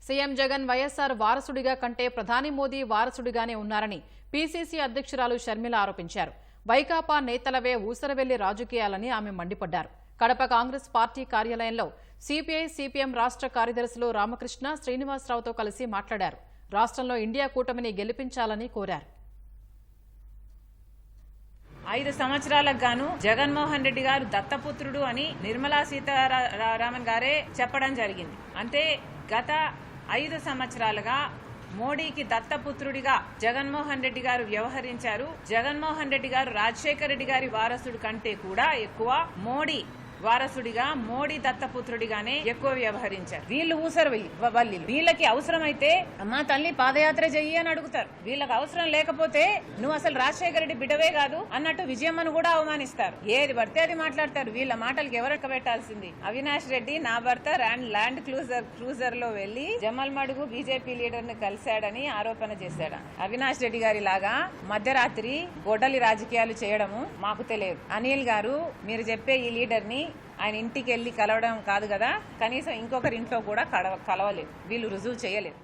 CM Jagan YSR వారసుడిగా కంటే ప్రధాని మోదీ వారసుడిగానే ఉన్నారని పీసీసీ అధ్యక్షురాలు షర్మిల ఆరోపించారు. వైకాపా నేతలవే ఊసరవెల్లి రాజకీయాలని ఆమె మండిపడ్డారు. కడప కాంగ్రెస్ పార్టీ కార్యాలయంలో సిపిఐ సిపిఎం రాష్ట్ర కార్యదర్శులు రామకృష్ణ, శ్రీనివాసరావుతో కలిసి మాట్లాడారు. రాష్ట్రంలో ఇండియా కూటమిని గెలిపించాలని కోరారు. 5 సంవత్సరాలకు గాను జగన్మోహన్ రెడ్డి గారు దత్తపుత్రుడు అని నిర్మలా సీతారామన్ గారే చెప్పడం జరిగింది. అంటే గత 5 సంవత్సరాలుగా మోడీకి దత్తపుత్రుడిగా జగన్మోహన్ రెడ్డి గారు వ్యవహరించారు. జగన్మోహన్ రెడ్డి గారు రాజశేఖర రెడ్డి గారి వారసుడి కంటే కూడా ఎక్కువ మోడీ వారసుడిగా, మోడీ దత్తపుత్రుడిగానే ఎక్కువ వ్యవహరించారు. వీళ్ళు ఊసరవల్లి. వీళ్ళకి అవసరమైతే అమ్మా తల్లి పాదయాత్ర చెయ్యి అని అడుగుతారు. వీళ్ళకి అవసరం లేకపోతే నువ్వు అసలు రాజశేఖర రెడ్డి బిడ్డవే కాదు అన్నట్టు విజయమ్మను కూడా అవమానిస్తారు. ఏది పడితే అది మాట్లాడతారు. వీళ్ళ మాటలకు ఎవరెక్క పెట్టాల్సింది. అవినాష్ రెడ్డి నా భర్త ల్యాండ్ క్రూజర్ లో వెళ్లి జమ్మల్ మడుగు బీజేపీ లీడర్ ని కలిశాడని ఆరోపణ చేశాడు. అవినాష్ రెడ్డి గారి లాగా మధ్యరాత్రి గొడ్డలి రాజకీయాలు చేయడము మాకు తెలియదు. అనిల్ గారు, మీరు చెప్పే ఈ లీడర్ ని ఆయన ఇంటికి వెళ్లి కలవడం కాదు కదా, కనీసం ఇంకొకరి ఇంట్లో కూడా కలవలేదు. వీళ్ళు రుజువు చేయలేదు.